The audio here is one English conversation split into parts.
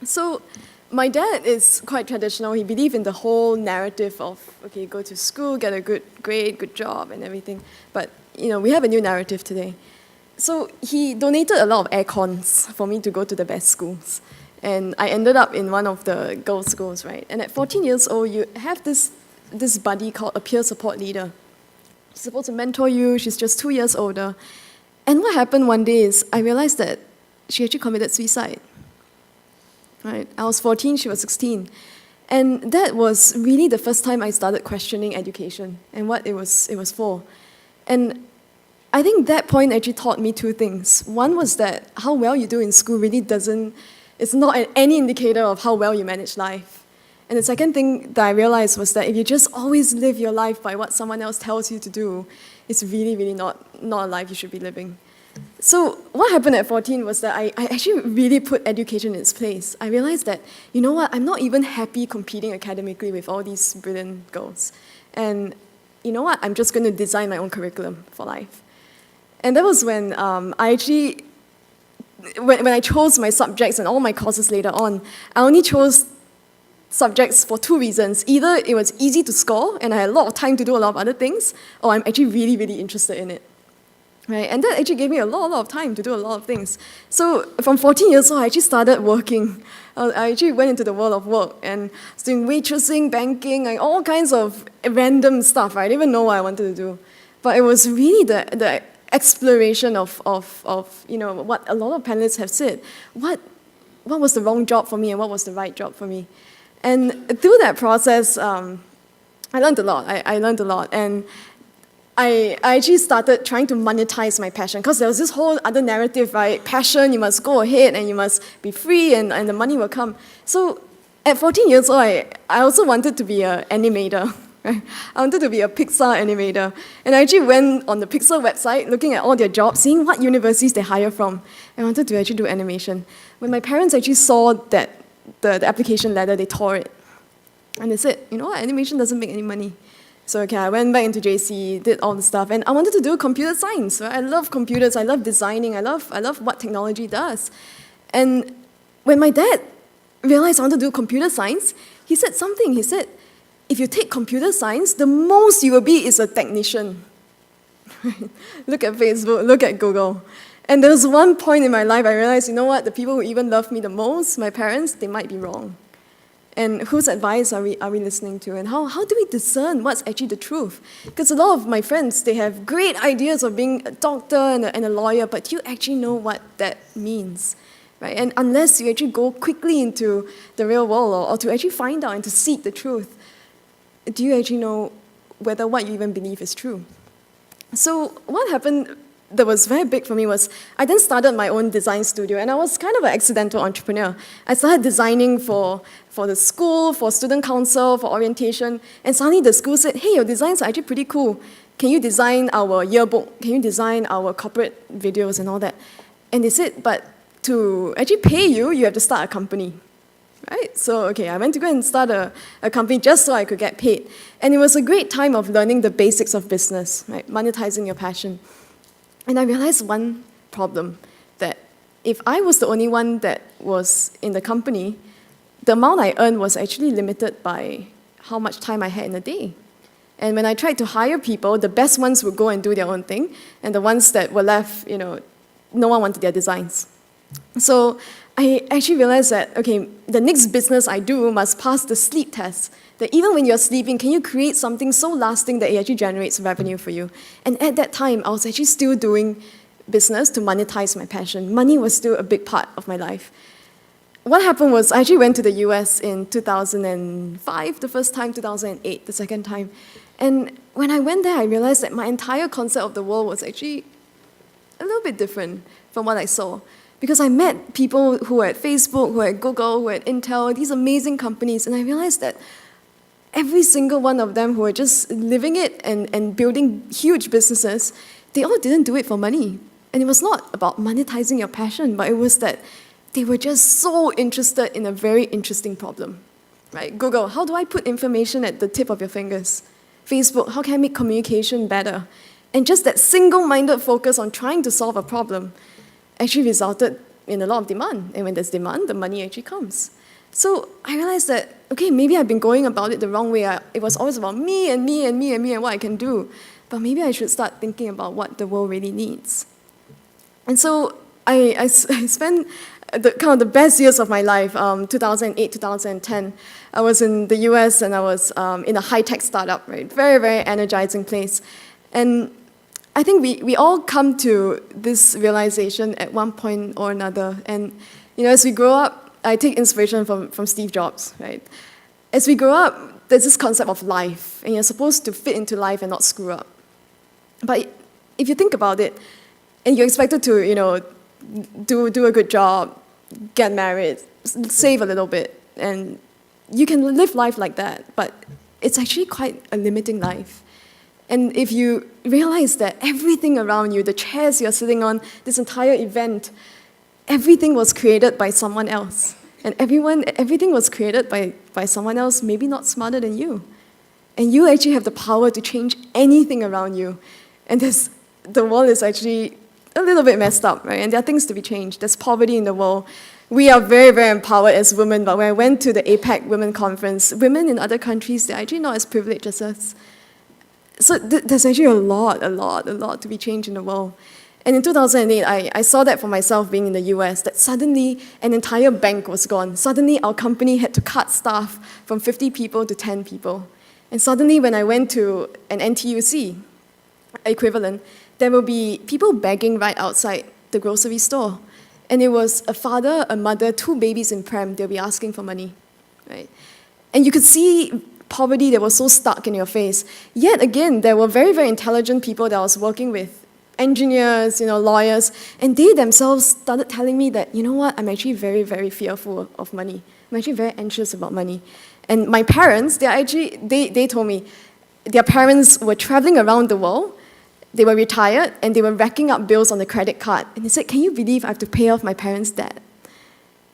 So my dad is quite traditional. He believed in the whole narrative of, okay, go to school, get a good grade, good job, and everything. But, we have a new narrative today. So he donated a lot of air cons for me to go to the best schools. And I ended up in one of the girls' schools, right? And at 14 years old, you have this buddy called a peer support leader. She's supposed to mentor you. She's just 2 years older. And what happened one day is I realized that she actually committed suicide. Right? I was 14, she was 16. And that was really the first time I started questioning education and what it was for. And I think that point actually taught me two things. One was that how well you do in school really it's not any indicator of how well you manage life. And the second thing that I realized was that if you just always live your life by what someone else tells you to do, it's really, really not a life you should be living. So what happened at 14 was that I actually really put education in its place. I realized that, you know what, I'm not even happy competing academically with all these brilliant girls. And you know what, I'm just going to design my own curriculum for life. And that was when when I chose my subjects and all my courses later on, I only chose subjects for two reasons. Either it was easy to score and I had a lot of time to do a lot of other things, or I'm actually really, really interested in it. Right? And that actually gave me a lot of time to do a lot of things. So from 14 years old, I actually started working. I actually went into the world of work and was doing waitressing, banking, like all kinds of random stuff. I didn't even know what I wanted to do. But it was really the exploration of what a lot of panelists have said. What was the wrong job for me and what was the right job for me? And through that process, I learned a lot. I learned a lot. And I actually started trying to monetize my passion because there was this whole other narrative, right? Passion, you must go ahead and you must be free and the money will come. So at 14 years old, I also wanted to be an animator. Right? I wanted to be a Pixar animator. And I actually went on the Pixar website looking at all their jobs, seeing what universities they hire from. I wanted to actually do animation. When my parents actually saw that the application letter, they tore it. And they said, you know what, animation doesn't make any money. So okay, I went back into JC, did all the stuff, and I wanted to do computer science. Right? I love computers, I love designing, I love what technology does. And when my dad realized I wanted to do computer science, he said something. He said, if you take computer science, the most you will be is a technician. Look at Facebook, look at Google. And there was one point in my life I realized, you know what, the people who even love me the most, my parents, they might be wrong. And whose advice are we listening to? And how do we discern what's actually the truth? Because a lot of my friends, they have great ideas of being a doctor and a lawyer, but do you actually know what that means? Right? And unless you actually go quickly into the real world or to actually find out and to seek the truth, do you actually know whether what you even believe is true? So what happened that was very big for me was I then started my own design studio, and I was kind of an accidental entrepreneur. I started designing for the school, for student council, for orientation, and suddenly the school said, hey, your designs are actually pretty cool. Can you design our yearbook? Can you design our corporate videos and all that? And they said, but to actually pay you, you have to start a company. Right? So, okay, I went to go and start a company just so I could get paid. And it was a great time of learning the basics of business, right? Monetizing your passion. And I realized one problem, that if I was the only one that was in the company, the amount I earned was actually limited by how much time I had in a day. And when I tried to hire people, the best ones would go and do their own thing, and the ones that were left, no one wanted their designs. So I actually realized that, okay, the next business I do must pass the sleep test. That even when you're sleeping, can you create something so lasting that it actually generates revenue for you? And at that time, I was actually still doing business to monetize my passion. Money was still a big part of my life. What happened was I actually went to the US in 2005, the first time, 2008, the second time. And when I went there, I realized that my entire concept of the world was actually a little bit different from what I saw. Because I met people who were at Facebook, who were at Google, who were at Intel, these amazing companies, and I realized that every single one of them who were just living it and building huge businesses, they all didn't do it for money. And it was not about monetizing your passion, but it was that they were just so interested in a very interesting problem. Right? Google, how do I put information at the tip of your fingers? Facebook, how can I make communication better? And just that single-minded focus on trying to solve a problem actually resulted in a lot of demand. And when there's demand, the money actually comes. So I realized that, okay, maybe I've been going about it the wrong way. It was always about me and me and me and me and what I can do. But maybe I should start thinking about what the world really needs. And so I spent the best years of my life, 2008, 2010. I was in the US and I was in a high-tech startup, right? Very, very energizing place. And I think we all come to this realization at one point or another. And as we grow up, I take inspiration from Steve Jobs, right? As we grow up, there's this concept of life, and you're supposed to fit into life and not screw up. But if you think about it, and you're expected to, do a good job, get married, save a little bit, and you can live life like that, but it's actually quite a limiting life. And if you realize that everything around you, the chairs you're sitting on, this entire event, everything was created by someone else. And everything was created by someone else, maybe not smarter than you. And you actually have the power to change anything around you. And the world is actually a little bit messed up, right? And there are things to be changed. There's poverty in the world. We are very, very empowered as women, but when I went to the APEC Women Conference, women in other countries, they're actually not as privileged as us. So there's actually a lot to be changed in the world. And in 2008, I saw that for myself being in the US, that suddenly an entire bank was gone. Suddenly our company had to cut staff from 50 people to 10 people. And suddenly when I went to an NTUC equivalent, there will be people begging right outside the grocery store. And it was a father, a mother, 2 babies in pram, they'll be asking for money, right? And you could see poverty that was so stark in your face. Yet again, there were very, very intelligent people that I was working with, engineers, lawyers, and they themselves started telling me that, you know what, I'm actually very, very fearful of money. I'm actually very anxious about money. And my parents, they told me their parents were traveling around the world, they were retired, and they were racking up bills on the credit card. And they said, can you believe I have to pay off my parents' debt?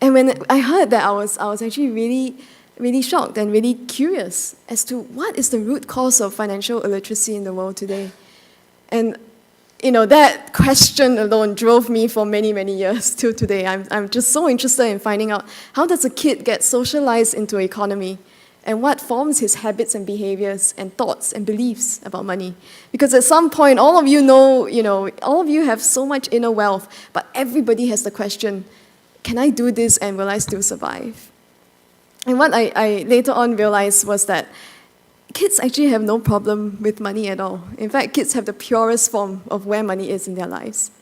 And when I heard that, I was actually really, really shocked and really curious as to what is the root cause of financial illiteracy in the world today. And that question alone drove me for many, many years till today. I'm just so interested in finding out how does a kid get socialized into an economy and what forms his habits and behaviors and thoughts and beliefs about money. Because at some point, all of you know, all of you have so much inner wealth, but everybody has the question, can I do this and will I still survive? And what I later on realized was that kids actually have no problem with money at all. In fact, kids have the purest form of where money is in their lives.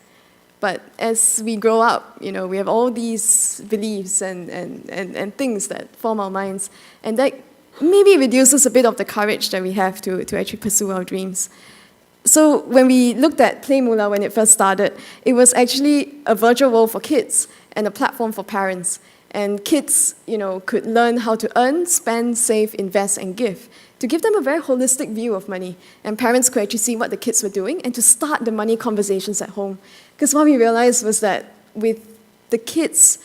But as we grow up, we have all these beliefs and things that form our minds, and that maybe reduces a bit of the courage that we have to actually pursue our dreams. So when we looked at PlayMoolah when it first started, it was actually a virtual world for kids and a platform for parents. And kids, could learn how to earn, spend, save, invest, and give, to give them a very holistic view of money. And parents could actually see what the kids were doing and to start the money conversations at home. Because what we realized was that with the kids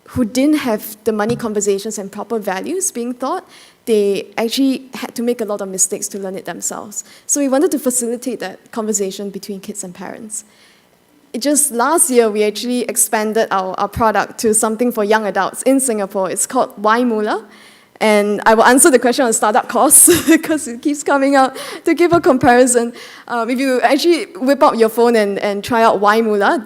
who didn't have the money conversations and proper values being taught, they actually had to make a lot of mistakes to learn it themselves. So we wanted to facilitate that conversation between kids and parents. Just last year, we actually expanded our product to something for young adults in Singapore. It's called YWAF. And I will answer the question on startup costs because it keeps coming out to give a comparison. If you actually whip out your phone and try out YWMoolah,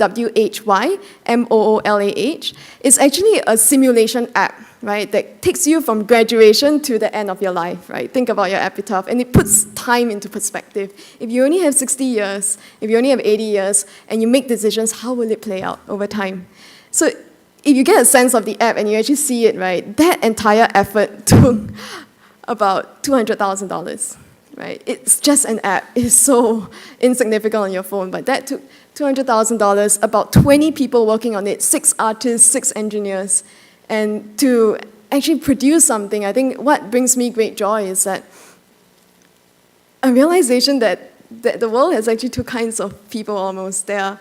WHYMOOLAH, it's actually a simulation app, right, that takes you from graduation to the end of your life, right? Think about your epitaph, and it puts time into perspective. If you only have 60 years, if you only have 80 years, and you make decisions, how will it play out over time? So if you get a sense of the app and you actually see it, right, that entire effort took about $200,000, right? It's just an app. It's so insignificant on your phone, but that took $200,000, about 20 people working on it, 6 artists, 6 engineers, and to actually produce something. I think what brings me great joy is that a realization that the world has actually 2 kinds of people almost. There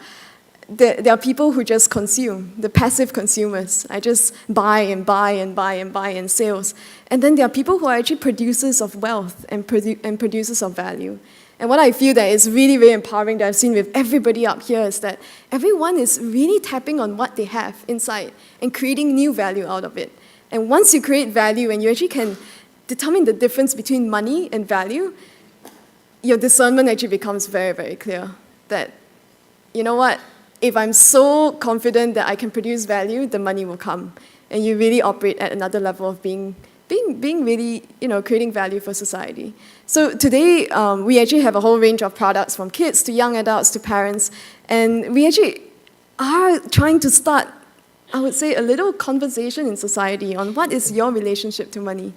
are people who just consume, the passive consumers. I just buy and buy and buy and buy and sales. And then there are people who are actually producers of wealth and producers of value. And what I feel that is really, really empowering that I've seen with everybody up here is that everyone is really tapping on what they have inside and creating new value out of it. And once you create value and you actually can determine the difference between money and value, your discernment actually becomes very, very clear. That, you know what, if I'm so confident that I can produce value, the money will come. And you really operate at another level of being really, creating value for society. So today, we actually have a whole range of products from kids to young adults to parents, and we actually are trying to start, I would say, a little conversation in society on what is your relationship to money.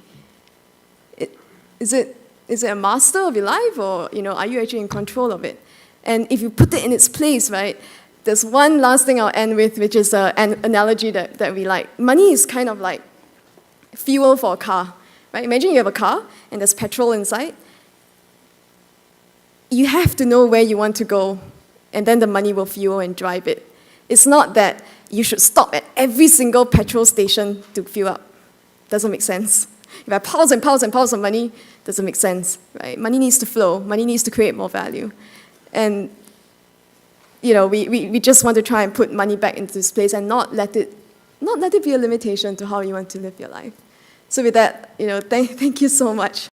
Is it a master of your life, or are you actually in control of it? And if you put it in its place, right, there's one last thing I'll end with, which is an analogy that we like. Money is kind of like fuel for a car, right? Imagine you have a car and there's petrol inside. You have to know where you want to go, and then the money will fuel and drive it. It's not that you should stop at every single petrol station to fuel up. Doesn't make sense. If I have piles and piles and piles of money, doesn't make sense, right? Money needs to flow. Money needs to create more value. And we just want to try and put money back into this place and not let it be a limitation to how you want to live your life. So with that, thank you so much.